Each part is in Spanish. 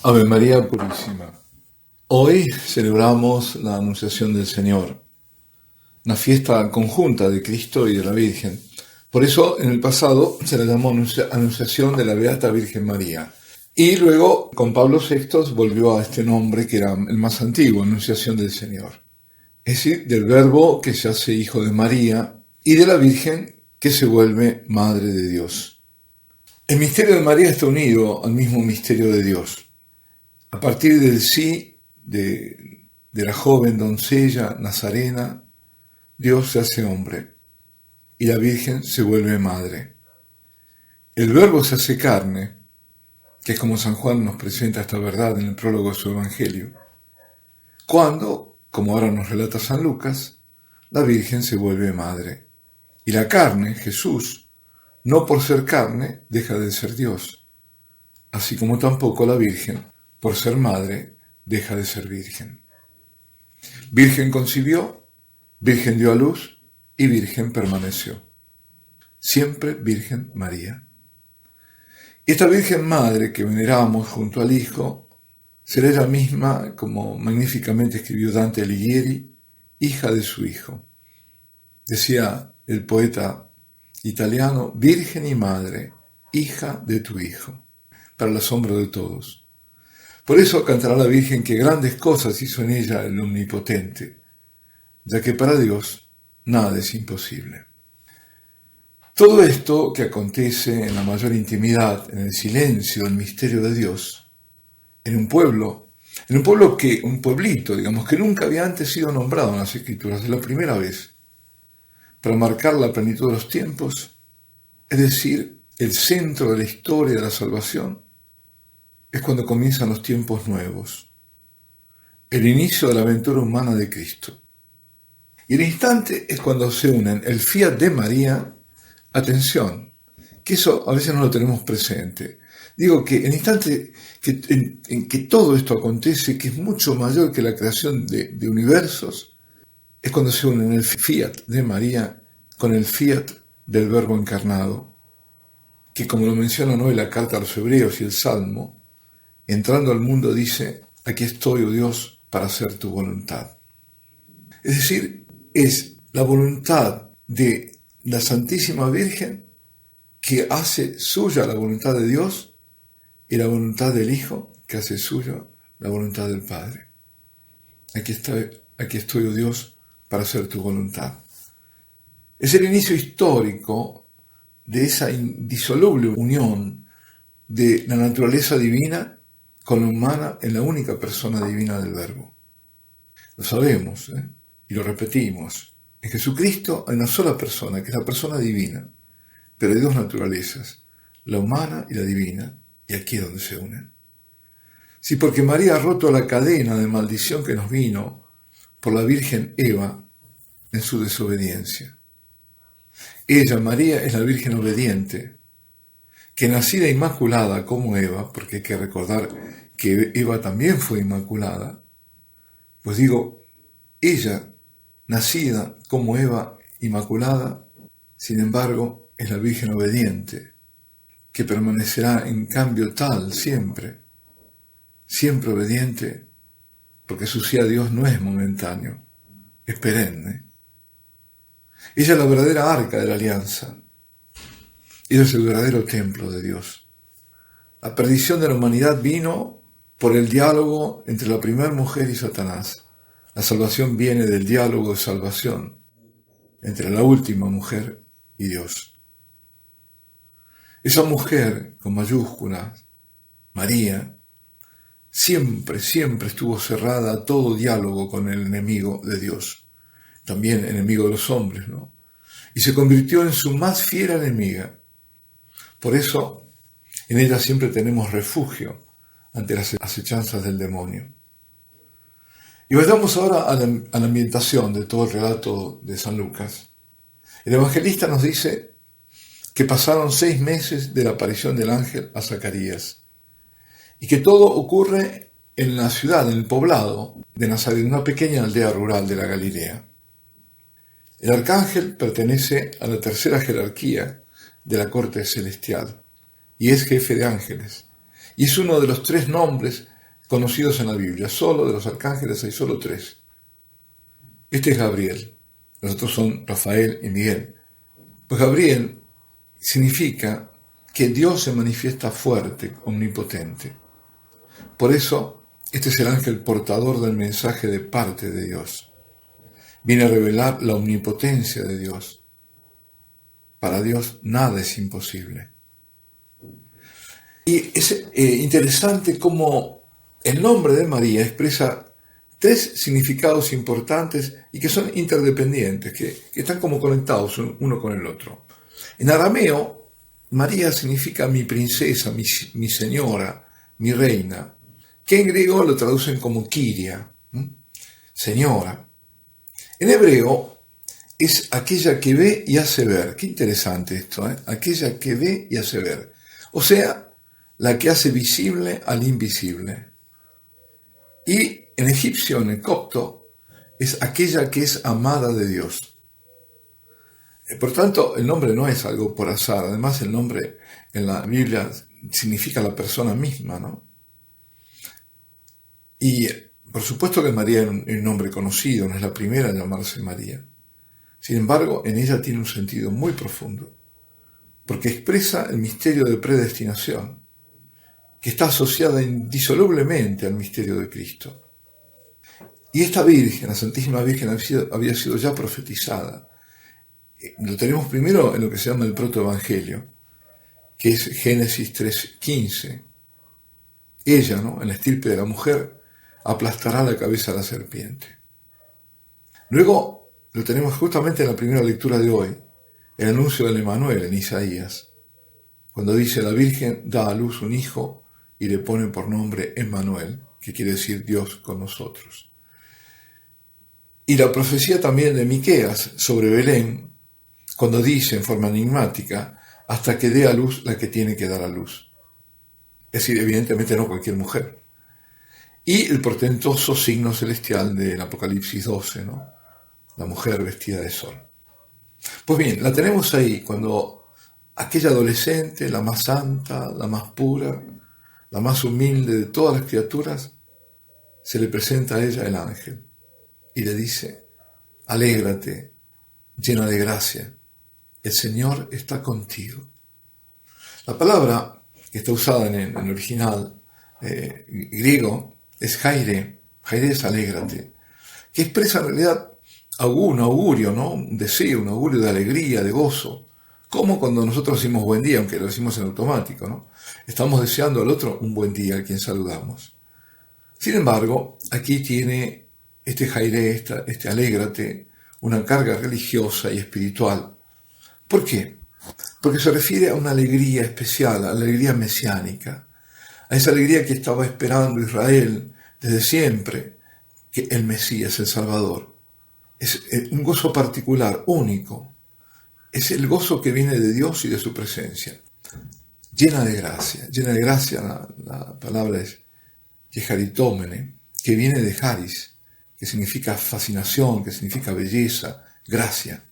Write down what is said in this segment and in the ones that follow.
Ave María Purísima. Hoy celebramos la Anunciación del Señor, una fiesta conjunta de Cristo y de la Virgen. Por eso en el pasado se la llamó Anunciación de la Beata Virgen María. Y luego con Pablo VI volvió a este nombre que era el más antiguo, Anunciación del Señor. Es decir, del Verbo que se hace hijo de María y de la Virgen que se vuelve Madre de Dios. El misterio de María está unido al mismo misterio de Dios. A partir del sí de la joven doncella nazarena, Dios se hace hombre y la Virgen se vuelve madre. El Verbo se hace carne, que es como San Juan nos presenta esta verdad en el prólogo de su Evangelio, cuando, como ahora nos relata San Lucas, la Virgen se vuelve madre. Y la carne, Jesús, no por ser carne, deja de ser Dios, así como tampoco la Virgen, por ser madre, deja de ser virgen. Virgen concibió, virgen dio a luz y virgen permaneció. Siempre Virgen María. Y esta Virgen Madre que veneramos junto al Hijo, será ella misma, como magníficamente escribió Dante Alighieri, hija de su Hijo. Decía el poeta italiano, Virgen y Madre, hija de tu Hijo, para el asombro de todos. Por eso cantará la Virgen que grandes cosas hizo en ella el Omnipotente, ya que para Dios nada es imposible. Todo esto que acontece en la mayor intimidad, en el silencio del misterio de Dios, en un pueblito, digamos, que nunca había antes sido nombrado en las Escrituras, es la primera vez, para marcar la plenitud de los tiempos, es decir, el centro de la historia de la salvación, es cuando comienzan los tiempos nuevos, el inicio de la aventura humana de Cristo. Y el instante es cuando se unen el fiat de María, atención, que eso a veces no lo tenemos presente. Digo que el instante en que todo esto acontece, que es mucho mayor que la creación de universos, es cuando se unen el fiat de María con el fiat del Verbo encarnado, que como lo mencionan hoy la carta a los Hebreos y el Salmo, entrando al mundo dice, aquí estoy, oh Dios, para hacer tu voluntad. Es decir, es la voluntad de la Santísima Virgen que hace suya la voluntad de Dios y la voluntad del Hijo que hace suya la voluntad del Padre. Aquí estoy, oh Dios, para hacer tu voluntad. Es el inicio histórico de esa indisoluble unión de la naturaleza divina con la humana en la única persona divina del Verbo. Lo sabemos, y lo repetimos. En Jesucristo hay una sola persona, que es la persona divina, pero hay dos naturalezas, la humana y la divina, y aquí es donde se unen. Sí, porque María ha roto la cadena de maldición que nos vino por la Virgen Eva en su desobediencia. Ella, María, es la Virgen obediente, que nacida inmaculada como Eva, porque hay que recordar que Eva también fue inmaculada, pues digo, ella, nacida como Eva inmaculada, sin embargo, es la Virgen obediente, que permanecerá en cambio tal siempre obediente, porque su sí a Dios no es momentáneo, es perenne. Ella es la verdadera arca de la alianza. Ella es el verdadero templo de Dios. La perdición de la humanidad vino por el diálogo entre la primera mujer y Satanás. La salvación viene del diálogo de salvación entre la última mujer y Dios. Esa mujer, con mayúsculas, María, siempre estuvo cerrada a todo diálogo con el enemigo de Dios, también enemigo de los hombres, ¿no? Y se convirtió en su más fiera enemiga. Por eso, en ella siempre tenemos refugio ante las acechanzas del demonio. Y vayamos ahora a la ambientación de todo el relato de San Lucas. El evangelista nos dice que pasaron 6 meses de la aparición del ángel a Zacarías y que todo ocurre en la ciudad, en el poblado de Nazaret, una pequeña aldea rural de la Galilea. El arcángel pertenece a la tercera jerarquía de la corte celestial y es jefe de ángeles, y es uno de los 3 nombres conocidos en la Biblia. Solo de los arcángeles hay solo 3. Este es Gabriel. Los otros son Rafael y Miguel. Pues Gabriel significa que Dios se manifiesta fuerte, omnipotente. Por eso, este es el ángel portador del mensaje de parte de Dios. Viene a revelar la omnipotencia de Dios. Para Dios nada es imposible. Y es interesante cómo el nombre de María expresa 3 significados importantes y que son interdependientes, que están como conectados uno con el otro. En arameo, María significa mi princesa, mi señora, mi reina, que en griego lo traducen como Kyria, señora. En hebreo es aquella que ve y hace ver. Qué interesante esto, ¿eh? Aquella que ve y hace ver. O sea, la que hace visible al invisible. Y en egipcio, en el copto, es aquella que es amada de Dios. Por tanto, el nombre no es algo por azar. Además, el nombre en la Biblia significa la persona misma, ¿no? Y por supuesto que María es un nombre conocido, no es la primera en llamarse María. Sin embargo, en ella tiene un sentido muy profundo, porque expresa el misterio de predestinación, que está asociada indisolublemente al misterio de Cristo. Y esta Virgen, la Santísima Virgen, había sido ya profetizada. Lo tenemos primero en lo que se llama el protoevangelio, que es Génesis 3:15. Ella, ¿no?, en la estirpe de la mujer, aplastará la cabeza a la serpiente. Luego lo tenemos justamente en la primera lectura de hoy, el anuncio del Emanuel en Isaías, cuando dice: la Virgen da a luz un hijo y le pone por nombre Emmanuel, que quiere decir Dios con nosotros. Y la profecía también de Miqueas sobre Belén, cuando dice en forma enigmática: hasta que dé a luz la que tiene que dar a luz. Es decir, evidentemente no cualquier mujer. Y el portentoso signo celestial del Apocalipsis 12, ¿no?, la mujer vestida de sol. Pues bien, la tenemos ahí cuando aquella adolescente, la más santa, la más pura, la más humilde de todas las criaturas, se le presenta a ella el ángel y le dice: alégrate, llena de gracia, el Señor está contigo. La palabra que está usada en el original griego es jaire. Jaire es alégrate, que expresa en realidad un augurio, ¿no?, un deseo, un augurio de alegría, de gozo, como cuando nosotros decimos buen día, aunque lo decimos en automático, ¿no? Estamos deseando al otro un buen día, a quien saludamos. Sin embargo, aquí tiene este jaire, este alégrate, una carga religiosa y espiritual. ¿Por qué? Porque se refiere a una alegría especial, a la alegría mesiánica, a esa alegría que estaba esperando Israel desde siempre, que el Mesías, el Salvador. Es un gozo particular, único. Es el gozo que viene de Dios y de su presencia. Llena de gracia. Llena de gracia, la palabra es charitómene, que viene de charis, que significa fascinación, que significa belleza, gracia.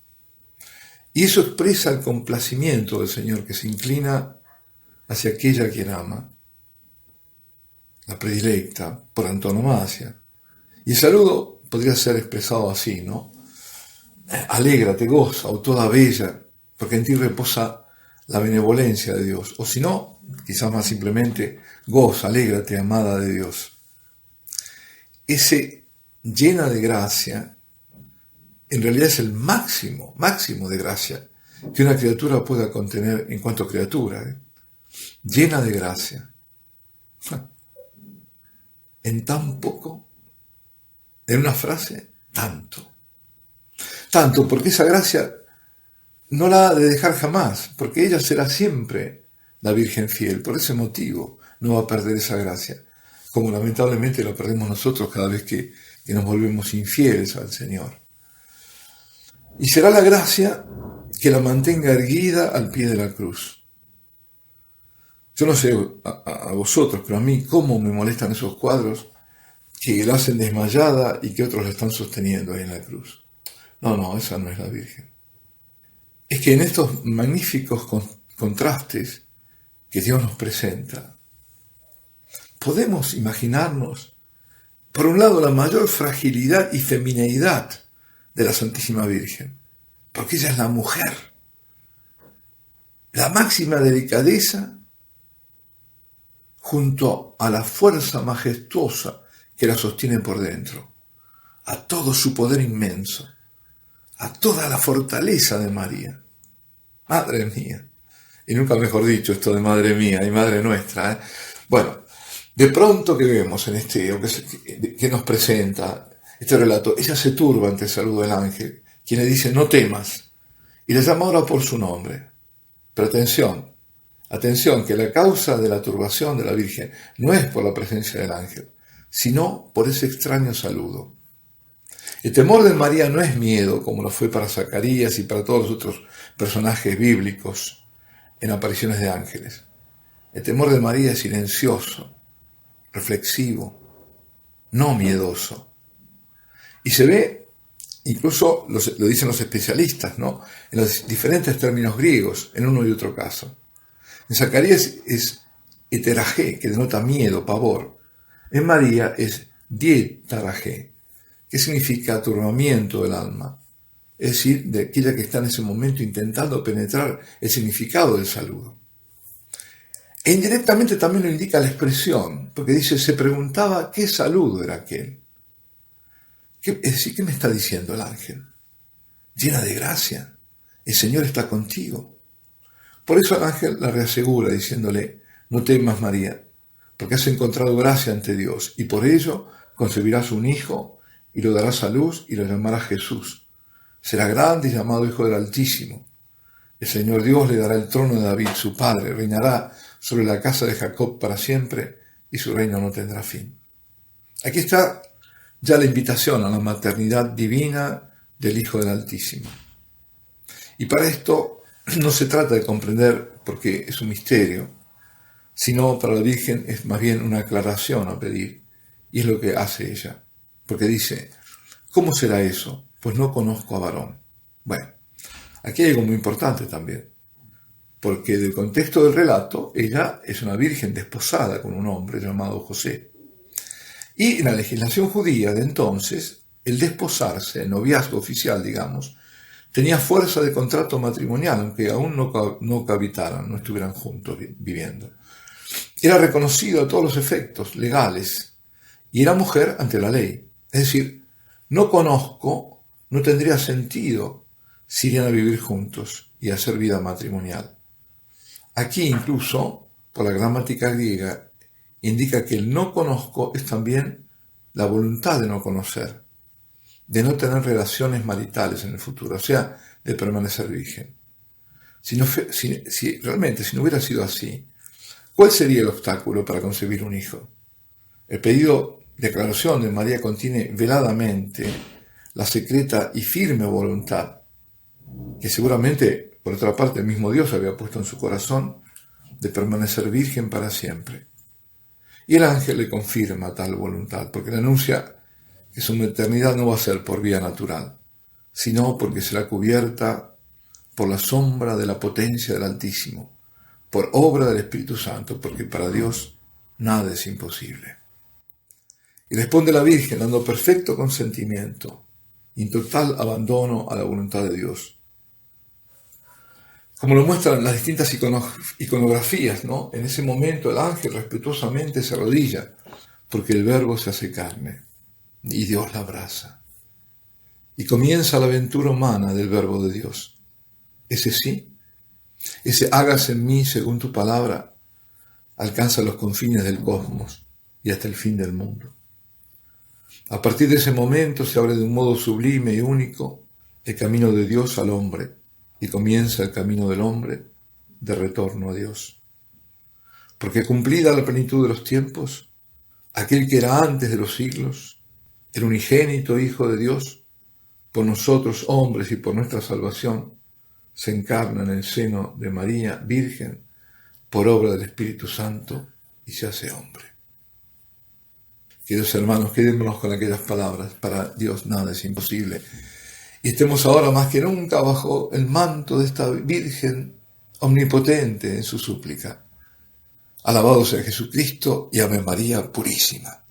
Y eso expresa el complacimiento del Señor, que se inclina hacia aquella a quien ama, la predilecta, por antonomasia. Y el saludo podría ser expresado así, ¿no? Alégrate, goza, o toda bella, porque en ti reposa la benevolencia de Dios. O si no, quizás más simplemente, goza, alégrate, amada de Dios. Ese llena de gracia, en realidad es el máximo de gracia que una criatura pueda contener en cuanto a criatura. Llena de gracia. En tan poco, en una frase, tanto. Tanto, porque esa gracia no la ha de dejar jamás, porque ella será siempre la Virgen fiel. Por ese motivo no va a perder esa gracia, como lamentablemente la perdemos nosotros cada vez que nos volvemos infieles al Señor. Y será la gracia que la mantenga erguida al pie de la cruz. Yo no sé a vosotros, pero a mí cómo me molestan esos cuadros que la hacen desmayada y que otros la están sosteniendo ahí en la cruz. No, esa no es la Virgen. Es que en estos magníficos contrastes que Dios nos presenta, podemos imaginarnos, por un lado, la mayor fragilidad y femineidad de la Santísima Virgen, porque ella es la mujer, la máxima delicadeza junto a la fuerza majestuosa que la sostiene por dentro, a todo su poder inmenso, a toda la fortaleza de María. Madre mía, y nunca mejor dicho esto de madre mía y madre nuestra, ¿eh? Bueno, de pronto que vemos en este, que nos presenta este relato, ella se turba ante el saludo del ángel, quien le dice no temas, y le llama ahora por su nombre. Pero atención, que la causa de la turbación de la Virgen no es por la presencia del ángel, sino por ese extraño saludo. El temor de María no es miedo, como lo fue para Zacarías y para todos los otros personajes bíblicos en apariciones de ángeles. El temor de María es silencioso, reflexivo, no miedoso. Y se ve, incluso lo dicen los especialistas, ¿no?, en los diferentes términos griegos, en uno y otro caso. En Zacarías es heteragé, que denota miedo, pavor. En María es dietaragé, que significa turbamiento del alma, es decir, de aquella que está en ese momento intentando penetrar el significado del saludo. E indirectamente también lo indica la expresión, porque dice, se preguntaba qué saludo era aquel. Es decir, ¿qué me está diciendo el ángel? Llena de gracia, el Señor está contigo. Por eso el ángel la reasegura diciéndole, no temas María, porque has encontrado gracia ante Dios, y por ello concebirás un hijo, y lo darás a luz, y lo llamarás Jesús. Será grande y llamado Hijo del Altísimo. El Señor Dios le dará el trono de David, su padre, reinará sobre la casa de Jacob para siempre, y su reino no tendrá fin. Aquí está ya la invitación a la maternidad divina del Hijo del Altísimo. Y para esto no se trata de comprender, porque es un misterio, sino para la Virgen es más bien una aclaración a pedir, y es lo que hace ella, porque dice, ¿cómo será eso? Pues no conozco a varón. Bueno, aquí hay algo muy importante también, porque del contexto del relato, ella es una virgen desposada con un hombre llamado José. Y en la legislación judía de entonces, el desposarse, el noviazgo oficial, digamos, tenía fuerza de contrato matrimonial, aunque aún no cohabitaran, no estuvieran juntos viviendo. Era reconocido a todos los efectos legales y era mujer ante la ley. Es decir, no conozco, no tendría sentido si irían a vivir juntos y a hacer vida matrimonial. Aquí incluso, por la gramática griega, indica que el no conozco es también la voluntad de no conocer, de no tener relaciones maritales en el futuro, o sea, de permanecer virgen. Si realmente no hubiera sido así, ¿cuál sería el obstáculo para concebir un hijo? El pedido de aclaración de María contiene veladamente la secreta y firme voluntad que seguramente, por otra parte, el mismo Dios había puesto en su corazón de permanecer virgen para siempre. Y el ángel le confirma tal voluntad, porque le anuncia que su maternidad no va a ser por vía natural, sino porque será cubierta por la sombra de la potencia del Altísimo, por obra del Espíritu Santo, porque para Dios nada es imposible. Y responde la Virgen dando perfecto consentimiento, en total abandono a la voluntad de Dios. Como lo muestran las distintas iconografías, ¿no? En ese momento el ángel respetuosamente se arrodilla, porque el Verbo se hace carne, y Dios la abraza. Y comienza la aventura humana del Verbo de Dios. Ese sí, ese hágase en mí según tu palabra, alcanza los confines del cosmos y hasta el fin del mundo. A partir de ese momento se abre de un modo sublime y único el camino de Dios al hombre, y comienza el camino del hombre de retorno a Dios. Porque cumplida la plenitud de los tiempos, aquel que era antes de los siglos, el unigénito Hijo de Dios, por nosotros hombres y por nuestra salvación, se encarna en el seno de María, Virgen, por obra del Espíritu Santo, y se hace hombre. Queridos hermanos, quedémonos con aquellas palabras, para Dios nada es imposible. Y estemos ahora más que nunca bajo el manto de esta Virgen omnipotente en su súplica. Alabado sea Jesucristo y Ave María Purísima.